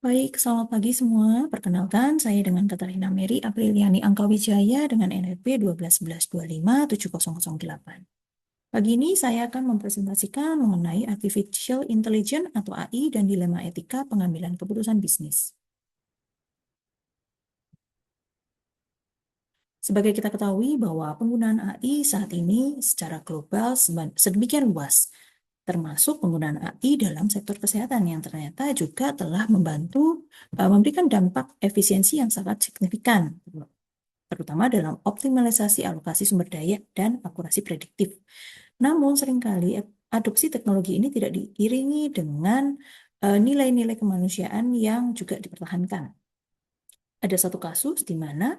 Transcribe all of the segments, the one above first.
Baik, selamat pagi semua. Perkenalkan, saya dengan Katarina Mary Apriliani Angkawijaya dengan NRP 12.1125.7008. Pagi ini saya akan mempresentasikan mengenai Artificial Intelligence atau AI dan dilema etika pengambilan keputusan bisnis. Sebagai kita ketahui bahwa penggunaan AI saat ini secara global sedemikian luas, termasuk penggunaan AI dalam sektor kesehatan yang ternyata juga telah membantu memberikan dampak efisiensi yang sangat signifikan, terutama dalam optimalisasi alokasi sumber daya dan akurasi prediktif. Namun seringkali adopsi teknologi ini tidak diiringi dengan nilai-nilai kemanusiaan yang juga dipertahankan. Ada satu kasus di mana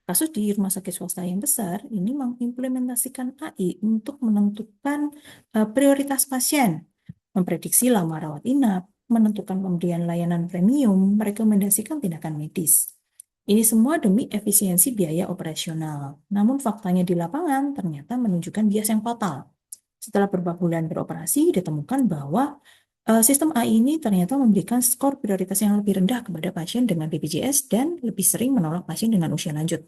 kasus di rumah sakit swasta yang besar ini mengimplementasikan AI untuk menentukan prioritas pasien, memprediksi lama rawat inap, menentukan pemberian layanan premium, merekomendasikan tindakan medis. Ini semua demi efisiensi biaya operasional. Namun faktanya di lapangan ternyata menunjukkan bias yang fatal. Setelah beberapa bulan beroperasi, ditemukan bahwa sistem AI ini ternyata memberikan skor prioritas yang lebih rendah kepada pasien dengan BPJS dan lebih sering menolak pasien dengan usia lanjut.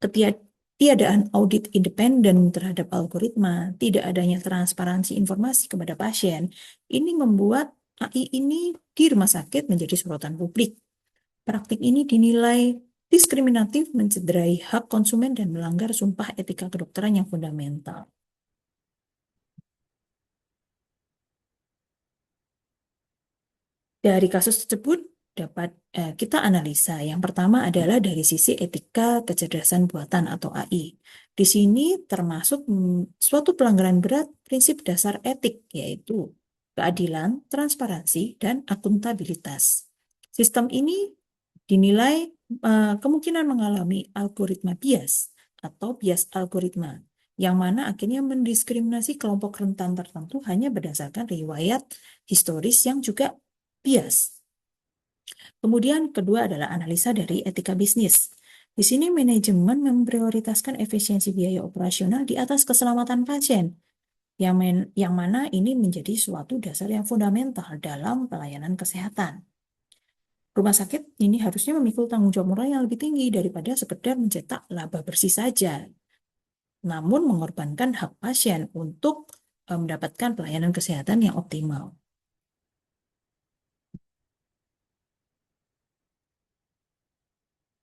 Ketiadaan audit independen terhadap algoritma, tidak adanya transparansi informasi kepada pasien, ini membuat AI ini di rumah sakit menjadi sorotan publik. Praktik ini dinilai diskriminatif, mencederai hak konsumen, dan melanggar sumpah etika kedokteran yang fundamental. Dari kasus tersebut dapat kita analisa. Yang pertama adalah dari sisi etika kecerdasan buatan atau AI. Di sini termasuk suatu pelanggaran berat prinsip dasar etik, yaitu keadilan, transparansi, dan akuntabilitas. Sistem ini dinilai kemungkinan mengalami algoritma bias atau bias algoritma, yang mana akhirnya mendiskriminasi kelompok rentan tertentu hanya berdasarkan riwayat historis yang juga bias. Kemudian kedua adalah analisa dari etika bisnis. Di sini manajemen memprioritaskan efisiensi biaya operasional di atas keselamatan pasien, yang mana ini menjadi suatu dasar yang fundamental dalam pelayanan kesehatan. Rumah sakit ini harusnya memikul tanggung jawab moral yang lebih tinggi daripada sekedar mencetak laba bersih saja, namun mengorbankan hak pasien untuk mendapatkan pelayanan kesehatan yang optimal.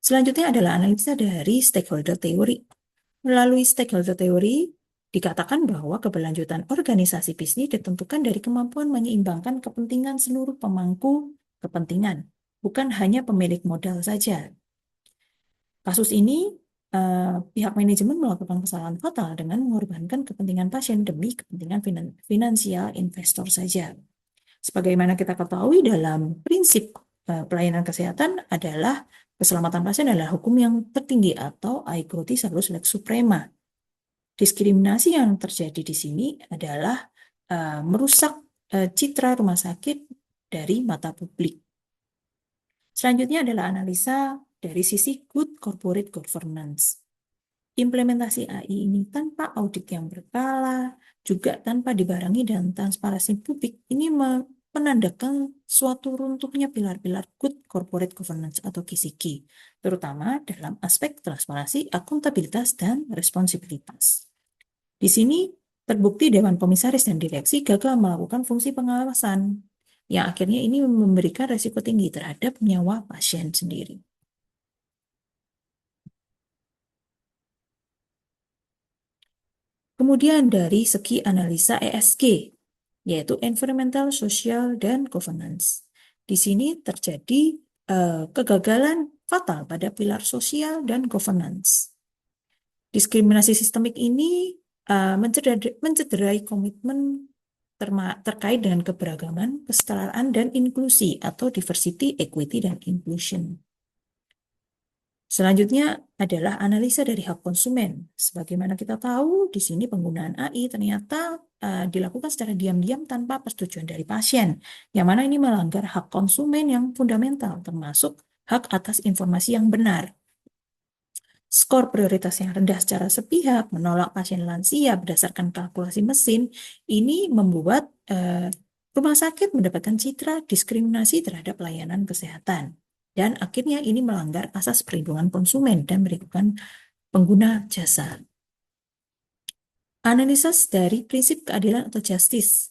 Selanjutnya adalah analisa dari stakeholder theory. Melalui stakeholder theory, dikatakan bahwa keberlanjutan organisasi bisnis ditentukan dari kemampuan menyeimbangkan kepentingan seluruh pemangku kepentingan, bukan hanya pemilik modal saja. Kasus ini, pihak manajemen melakukan kesalahan fatal dengan mengorbankan kepentingan pasien demi kepentingan finansial investor saja. Sebagaimana kita ketahui dalam prinsip pelayanan kesehatan adalah keselamatan pasien adalah hukum yang tertinggi atau aequotis salus lex suprema. Diskriminasi yang terjadi di sini adalah merusak citra rumah sakit dari mata publik. Selanjutnya adalah analisa dari sisi good corporate governance. Implementasi AI ini tanpa audit yang berkala, juga tanpa dibarengi dan transparansi publik, ini menandakan suatu runtuhnya pilar-pilar good corporate governance atau KCG, terutama dalam aspek transparansi, akuntabilitas, dan responsibilitas. Di sini terbukti Dewan Komisaris dan Direksi gagal melakukan fungsi pengawasan, yang akhirnya ini memberikan resiko tinggi terhadap nyawa pasien sendiri. Kemudian dari segi analisa ESG, yaitu Environmental, Social, dan Governance. Di sini terjadi kegagalan fatal pada pilar sosial dan governance. Diskriminasi sistemik ini mencederai komitmen terkait dengan keberagaman, kesetaraan, dan inklusi atau diversity, equity, dan inclusion. Selanjutnya adalah analisa dari hak konsumen. Sebagaimana kita tahu, di sini penggunaan AI ternyata dilakukan secara diam-diam tanpa persetujuan dari pasien, yang mana ini melanggar hak konsumen yang fundamental, termasuk hak atas informasi yang benar. Skor prioritas yang rendah secara sepihak, menolak pasien lansia berdasarkan kalkulasi mesin, ini membuat Rumah sakit mendapatkan citra diskriminasi terhadap layanan kesehatan. Dan akhirnya ini melanggar asas perlindungan konsumen dan merugikan pengguna jasa. Analisis dari prinsip keadilan atau justice.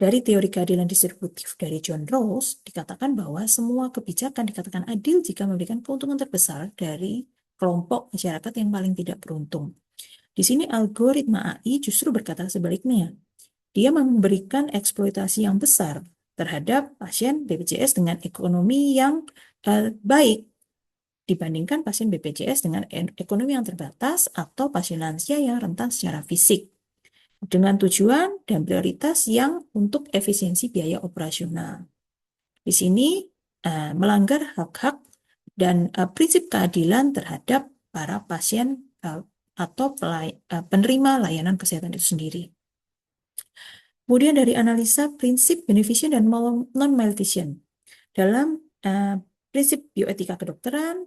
Dari teori keadilan distributif dari John Rawls, dikatakan bahwa semua kebijakan dikatakan adil jika memberikan keuntungan terbesar dari kelompok masyarakat yang paling tidak beruntung. Di sini algoritma AI justru berkata sebaliknya. Dia memberikan eksploitasi yang besar terhadap pasien BPJS dengan ekonomi yang baik dibandingkan pasien BPJS dengan ekonomi yang terbatas atau pasien lansia yang rentan secara fisik, dengan tujuan dan prioritas yang untuk efisiensi biaya operasional. Di sini melanggar hak-hak dan prinsip keadilan terhadap para pasien atau penerima layanan kesehatan itu sendiri. Kemudian dari analisa prinsip beneficent dan non-maleficent. Dalam prinsip bioetika kedokteran,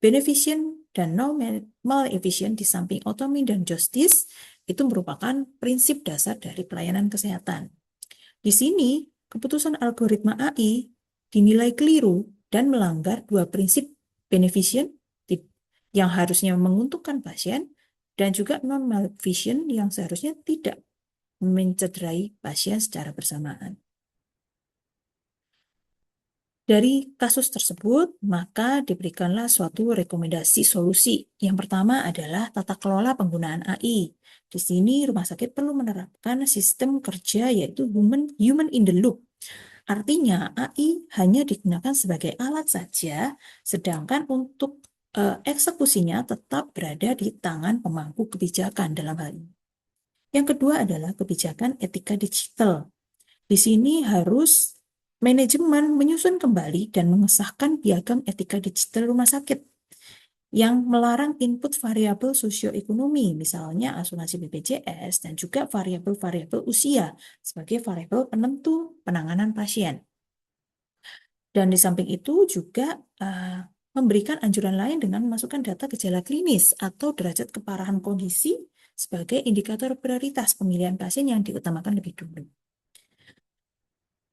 beneficent dan non-maleficent di samping autonomy dan justice itu merupakan prinsip dasar dari pelayanan kesehatan. Di sini, keputusan algoritma AI dinilai keliru dan melanggar dua prinsip beneficent yang harusnya menguntungkan pasien dan juga non-maleficent yang seharusnya tidak mencederai pasien secara bersamaan. Dari kasus tersebut, maka diberikanlah suatu rekomendasi solusi. Yang pertama adalah tata kelola penggunaan AI. Di sini rumah sakit perlu menerapkan sistem kerja yaitu human in the loop. Artinya AI hanya digunakan sebagai alat saja, sedangkan untuk eksekusinya tetap berada di tangan pemangku kebijakan dalam hal ini. Yang kedua adalah kebijakan etika digital. Di sini harus manajemen menyusun kembali dan mengesahkan piagam etika digital rumah sakit yang melarang input variabel sosioekonomi, misalnya asuransi BPJS dan juga variabel-variabel usia sebagai variabel penentu penanganan pasien. Dan di samping itu juga memberikan anjuran lain dengan memasukkan data gejala klinis atau derajat keparahan kondisi sebagai indikator prioritas pemilihan pasien yang diutamakan lebih dulu.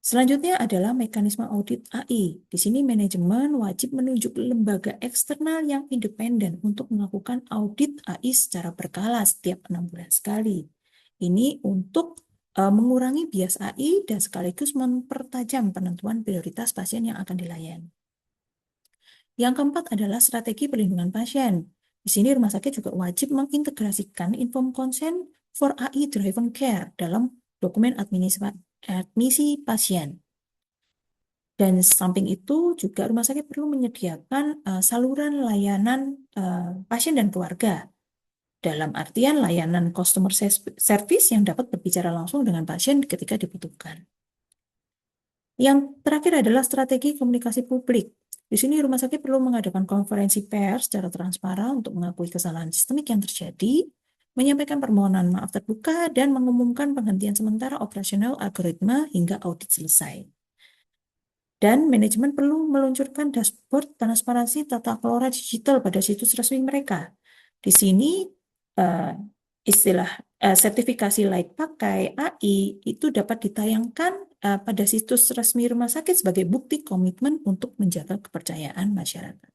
Selanjutnya adalah mekanisme audit AI. Di sini manajemen wajib menunjuk lembaga eksternal yang independen untuk melakukan audit AI secara berkala setiap 6 bulan sekali. Ini untuk mengurangi bias AI dan sekaligus mempertajam penentuan prioritas pasien yang akan dilayani. Yang keempat adalah strategi perlindungan pasien. Di sini rumah sakit juga wajib mengintegrasikan informed consent for AI-driven care dalam dokumen admisi pasien. Dan samping itu juga rumah sakit perlu menyediakan saluran layanan pasien dan keluarga. Dalam artian layanan customer service yang dapat berbicara langsung dengan pasien ketika dibutuhkan. Yang terakhir adalah strategi komunikasi publik. Di sini rumah sakit perlu mengadakan konferensi pers secara transparan untuk mengakui kesalahan sistemik yang terjadi, menyampaikan permohonan maaf terbuka, dan mengumumkan penghentian sementara operasional algoritma hingga audit selesai. Dan manajemen perlu meluncurkan dashboard transparansi tata kelola digital pada situs resmi mereka. Di sini istilah sertifikasi layak pakai AI itu dapat ditayangkan pada situs resmi rumah sakit sebagai bukti komitmen untuk menjaga kepercayaan masyarakat.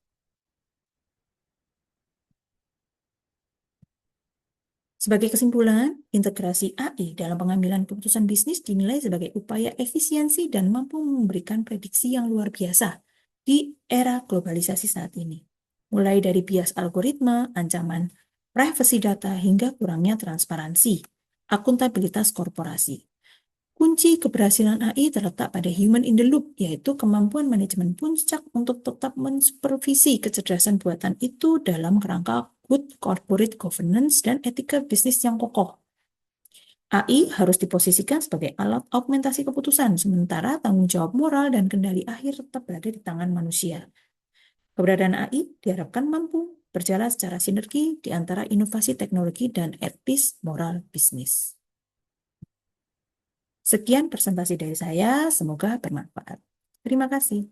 Sebagai kesimpulan, integrasi AI dalam pengambilan keputusan bisnis dinilai sebagai upaya efisiensi dan mampu memberikan prediksi yang luar biasa di era globalisasi saat ini. Mulai dari bias algoritma, ancaman privasi data, hingga kurangnya transparansi, akuntabilitas korporasi. Kunci keberhasilan AI terletak pada human in the loop, yaitu kemampuan manajemen puncak untuk tetap mensupervisi kecerdasan buatan itu dalam kerangka good corporate governance dan etika bisnis yang kokoh. AI harus diposisikan sebagai alat augmentasi keputusan, sementara tanggung jawab moral dan kendali akhir tetap berada di tangan manusia. Keberadaan AI diharapkan mampu berjalan secara sinergi di antara inovasi teknologi dan etis moral bisnis. Sekian presentasi dari saya, semoga bermanfaat. Terima kasih.